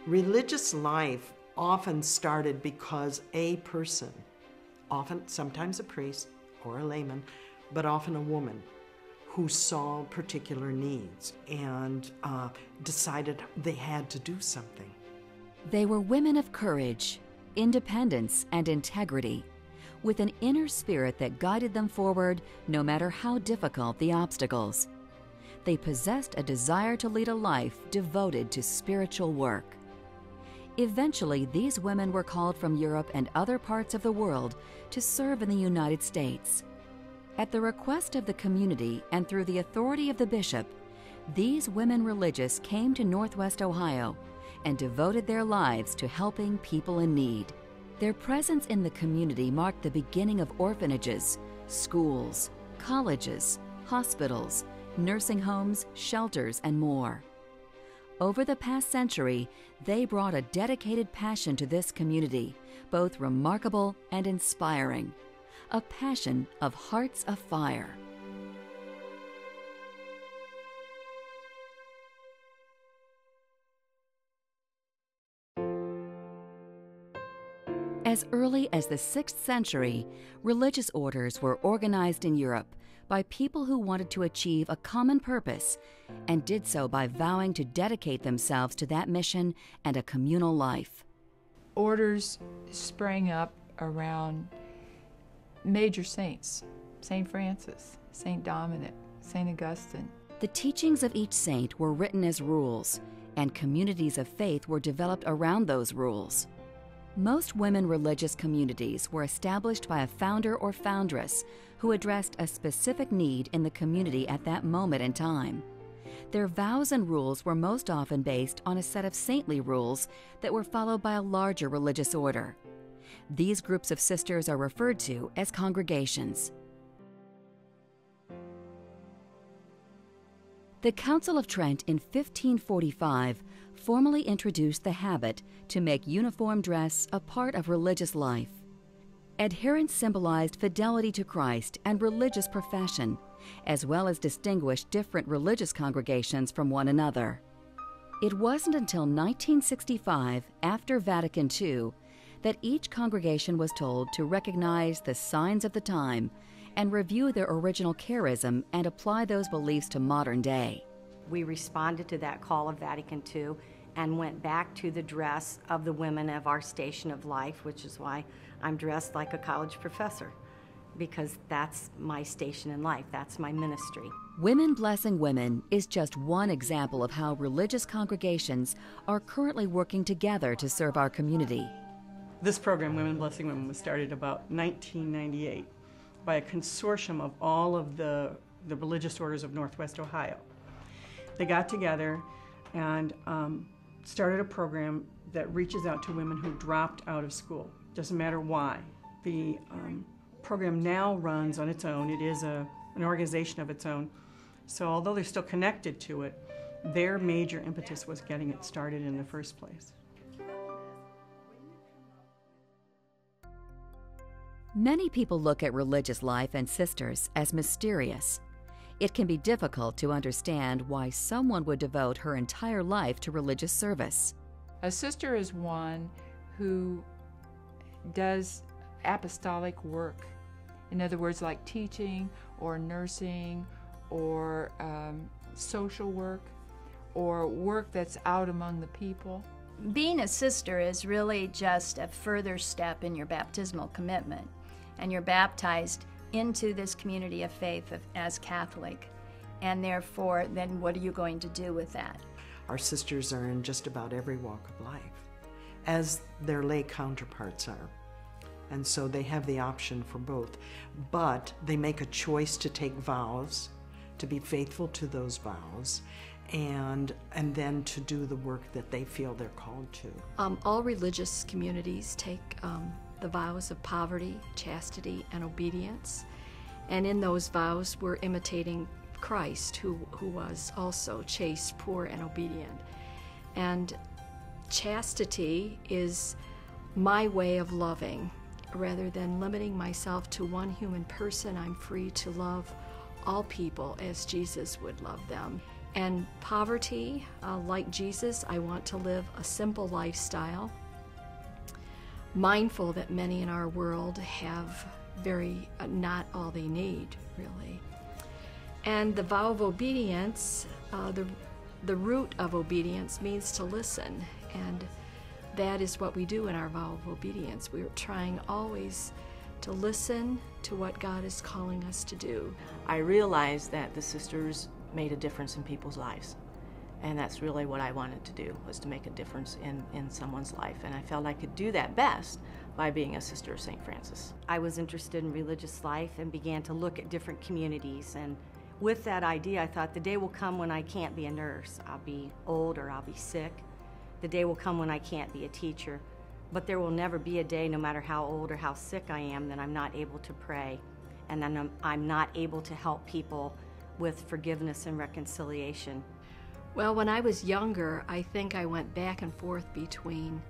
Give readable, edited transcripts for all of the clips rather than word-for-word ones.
Religious life often started because a person, sometimes a priest or a layman, but often a woman, who saw particular needs and decided they had to do something. They were women of courage, independence, and integrity, with an inner spirit that guided them forward no matter how difficult the obstacles. They possessed a desire to lead a life devoted to spiritual work. Eventually, these women were called from Europe and other parts of the world to serve in the United States. At the request of the community and through the authority of the bishop, these women religious came to Northwest Ohio and devoted their lives to helping people in need. Their presence in the community marked the beginning of orphanages, schools, colleges, hospitals, nursing homes, shelters, and more. Over the past century, they brought a dedicated passion to this community, both remarkable and inspiring, a passion of hearts afire. As early as the 6th century, religious orders were organized in Europe by people who wanted to achieve a common purpose and did so by vowing to dedicate themselves to that mission and a communal life. Orders sprang up around major saints, St. Francis, St. Dominic, St. Augustine. The teachings of each saint were written as rules, and communities of faith were developed around those rules. Most women religious communities were established by a founder or foundress who addressed a specific need in the community at that moment in time. Their vows and rules were most often based on a set of saintly rules that were followed by a larger religious order. These groups of sisters are referred to as congregations. The Council of Trent in 1545 formally introduced the habit to make uniform dress a part of religious life. Adherence symbolized fidelity to Christ and religious profession, as well as distinguished different religious congregations from one another. It wasn't until 1965, after Vatican II, that each congregation was told to recognize the signs of the time and review their original charism and apply those beliefs to modern day. We responded to that call of Vatican II and went back to the dress of the women of our station of life, which is why I'm dressed like a college professor, because that's my station in life, that's my ministry. Women Blessing Women is just one example of how religious congregations are currently working together to serve our community. This program, Women Blessing Women, was started about 1998 by a consortium of all of the religious orders of Northwest Ohio. They got together and started a program that reaches out to women who dropped out of school. Doesn't matter why. The program now runs on its own. It is an organization of its own. So although they're still connected to it, their major impetus was getting it started in the first place. Many people look at religious life and sisters as mysterious. It can be difficult to understand why someone would devote her entire life to religious service. A sister is one who does apostolic work. In other words, like teaching or nursing or social work or work that's out among the people. Being a sister is really just a further step in your baptismal commitment, and you're baptized into this community of faith as Catholic, and therefore then what are you going to do with that? Our sisters are in just about every walk of life, as their lay counterparts are. And so they have the option for both. But they make a choice to take vows, to be faithful to those vows, and then to do the work that they feel they're called to. All religious communities take the vows of poverty, chastity, and obedience. And in those vows, we're imitating Christ, who was also chaste, poor, and obedient. And chastity is my way of loving. Rather than limiting myself to one human person, I'm free to love all people as Jesus would love them. And poverty, like Jesus, I want to live a simple lifestyle, mindful that many in our world have not all they need, really. And the vow of obedience, the root of obedience means to listen, and that is what we do in our vow of obedience. We're trying always to listen to what God is calling us to do. I realized that the sisters made a difference in people's lives, and that's really what I wanted to do, was to make a difference in someone's life, and I felt I could do that best by being a Sister of St. Francis. I was interested in religious life and began to look at different communities, and with that idea I thought the day will come when I can't be a nurse. I'll be old or I'll be sick. The day will come when I can't be a teacher. But there will never be a day, no matter how old or how sick I am, that I'm not able to pray, and then I'm not able to help people with forgiveness and reconciliation. Well, when I was younger, I think I went back and forth between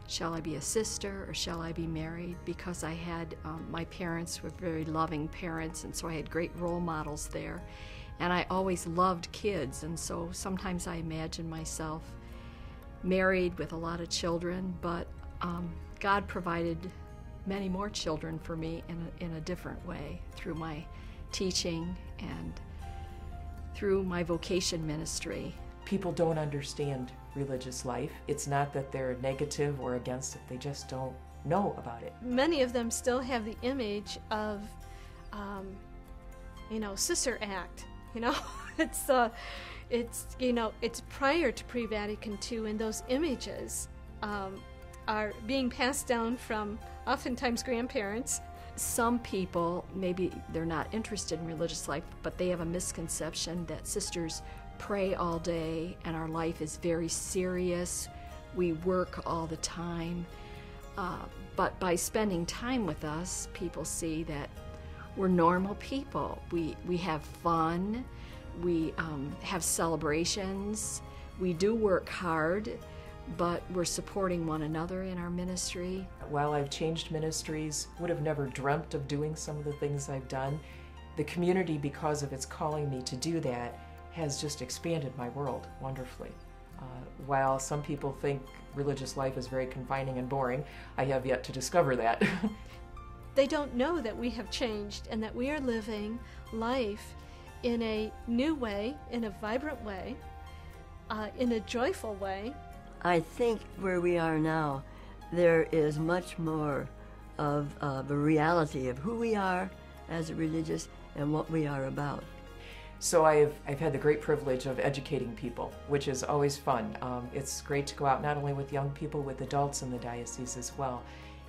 shall I be a sister or shall I be married, because I had, my parents were very loving parents, and so I had great role models there. And I always loved kids, and so sometimes I imagined myself married with a lot of children, but God provided many more children for me in a different way, through my teaching and through my vocation ministry. People don't understand religious life. It's not that they're negative or against it, they just don't know about it. Many of them still have the image of, Sister Act, it's prior to pre-Vatican II, and those images are being passed down from oftentimes grandparents. Some people, maybe they're not interested in religious life, but they have a misconception that sisters pray all day and our life is very serious. We work all the time. But by spending time with us, people see that we're normal people. We have fun. We have celebrations. We do work hard, but we're supporting one another in our ministry. While I've changed ministries, would have never dreamt of doing some of the things I've done, the community, because of its calling me to do that, has just expanded my world wonderfully. While some people think religious life is very confining and boring, I have yet to discover that. They don't know that we have changed and that we are living life in a new way, in a vibrant way, in a joyful way. I think where we are now, there is much more of the reality of who we are as a religious and what we are about. So I've had the great privilege of educating people, which is always fun. It's great to go out not only with young people, with adults in the diocese as well,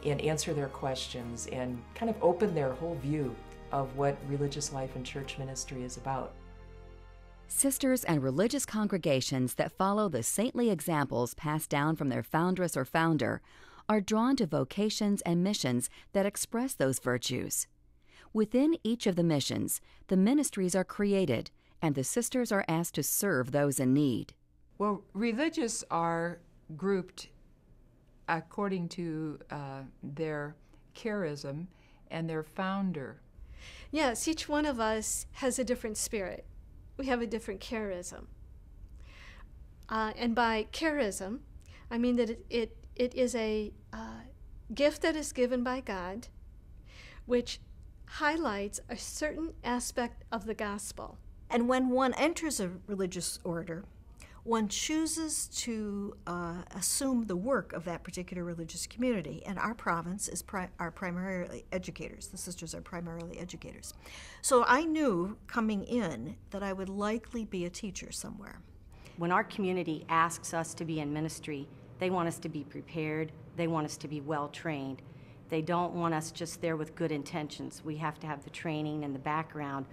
and answer their questions and kind of open their whole view of what religious life and church ministry is about. Sisters and religious congregations that follow the saintly examples passed down from their foundress or founder are drawn to vocations and missions that express those virtues. Within each of the missions, the ministries are created, and the sisters are asked to serve those in need. Well, religious are grouped according to their charism and their founder. Yes, each one of us has a different spirit. We have a different charism. And by charism, I mean that it is a gift that is given by God, which highlights a certain aspect of the gospel. And when one enters a religious order, one chooses to assume the work of that particular religious community. And our province are primarily educators. The sisters are primarily educators. So I knew coming in that I would likely be a teacher somewhere. When our community asks us to be in ministry, they want us to be prepared. They want us to be well trained. They don't want us just there with good intentions. We have to have the training and the background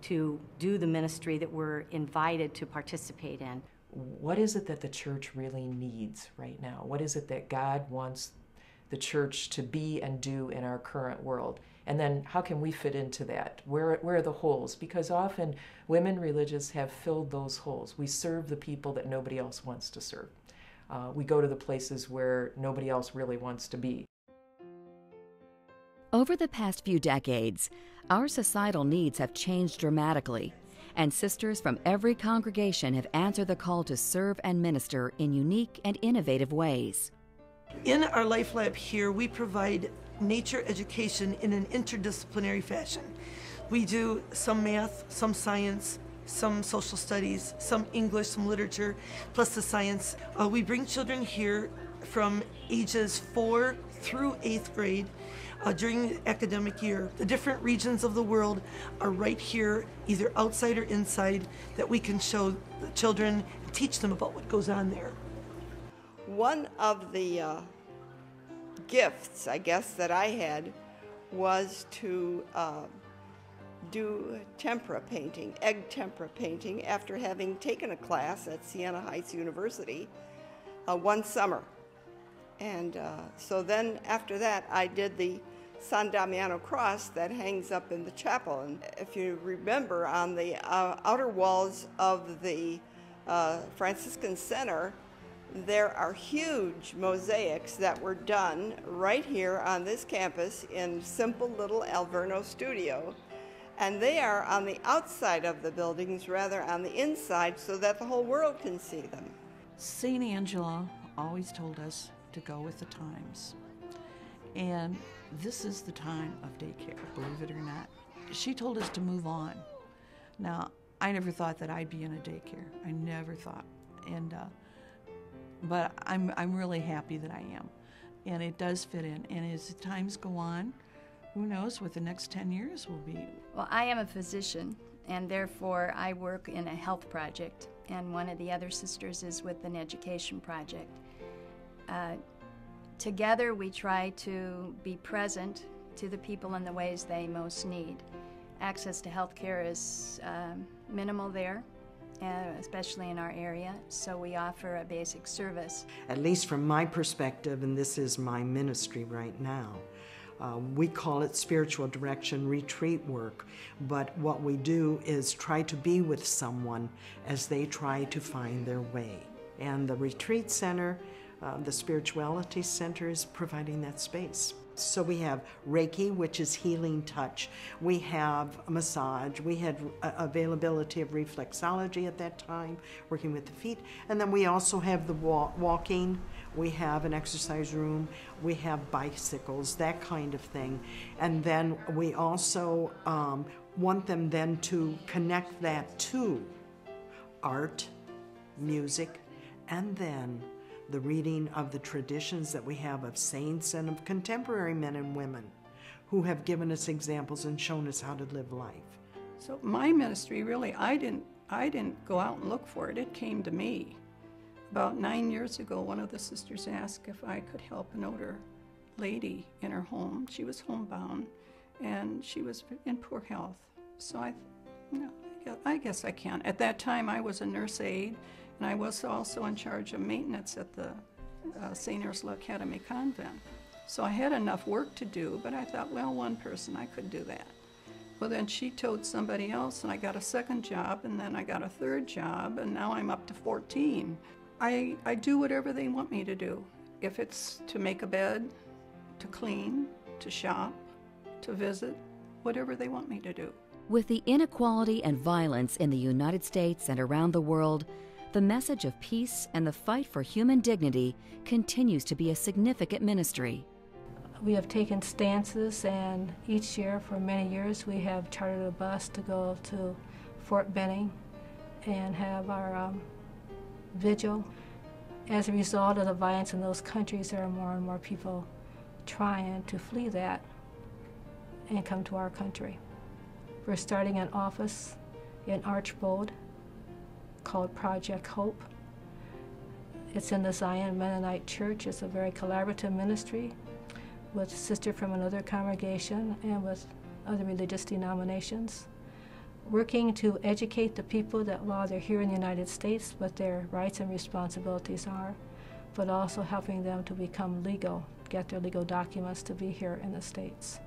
to do the ministry that we're invited to participate in. What is it that the church really needs right now? What is it that God wants the church to be and do in our current world? And then how can we fit into that? Where are the holes? Because often women religious have filled those holes. We serve the people that nobody else wants to serve. We go to the places where nobody else really wants to be. Over the past few decades, our societal needs have changed dramatically, and sisters from every congregation have answered the call to serve and minister in unique and innovative ways. In our Life Lab here, we provide nature education in an interdisciplinary fashion. We do some math, some science, some social studies, some English, some literature, plus the science. We bring children here from ages 4 through 8th grade during the academic year. The different regions of the world are right here, either outside or inside, that we can show the children and teach them about what goes on there. One of the gifts, I guess, that I had was to do tempera painting, egg tempera painting, after having taken a class at Siena Heights University one summer. And so then after that, I did the San Damiano cross that hangs up in the chapel. And if you remember, on the outer walls of the Franciscan Center, there are huge mosaics that were done right here on this campus in simple little Alverno studio. And they are on the outside of the buildings rather on the inside so that the whole world can see them. St. Angela always told us to go with the times. And this is the time of daycare, believe it or not. She told us to move on. Now, I never thought that I'd be in a daycare. I never thought. And but I'm really happy that I am. And it does fit in. And as times go on, who knows what the next 10 years will be. Well, I am a physician, and therefore I work in a health project, and one of the other sisters is with an education project. Together we try to be present to the people in the ways they most need. Access to health care is minimal there, especially in our area, so we offer a basic service. At least from my perspective, and this is my ministry right now, we call it spiritual direction retreat work, but what we do is try to be with someone as they try to find their way. And the retreat center, the spirituality center, is providing that space. So we have Reiki, which is healing touch. We have a massage. We had availability of reflexology at that time, working with the feet. And then we also have the walking. We have an exercise room. We have bicycles, that kind of thing. And then we also want them then to connect that to art, music, and then the reading of the traditions that we have of saints and of contemporary men and women who have given us examples and shown us how to live life. So my ministry, really, I didn't go out and look for it. It came to me. About 9 years ago, one of the sisters asked if I could help an older lady in her home. She was homebound, and she was in poor health. So I guess I can. At that time, I was a nurse aide, and I was also in charge of maintenance at the St. Ursula Academy Convent. So I had enough work to do, but I thought, well, one person, I could do that. Well, then she told somebody else, and I got a second job, and then I got a third job, and now I'm up to 14. I do whatever they want me to do. If it's to make a bed, to clean, to shop, to visit, whatever they want me to do. With the inequality and violence in the United States and around the world, the message of peace and the fight for human dignity continues to be a significant ministry. We have taken stances, and each year for many years we have chartered a bus to go to Fort Benning and have our vigil. As a result of the violence in those countries, there are more and more people trying to flee that and come to our country. We're starting an office in Archbold called Project Hope. It's in the Zion Mennonite Church. It's a very collaborative ministry with a sister from another congregation and with other religious denominations, working to educate the people that while they're here in the United States, what their rights and responsibilities are, but also helping them to become legal, get their legal documents to be here in the States.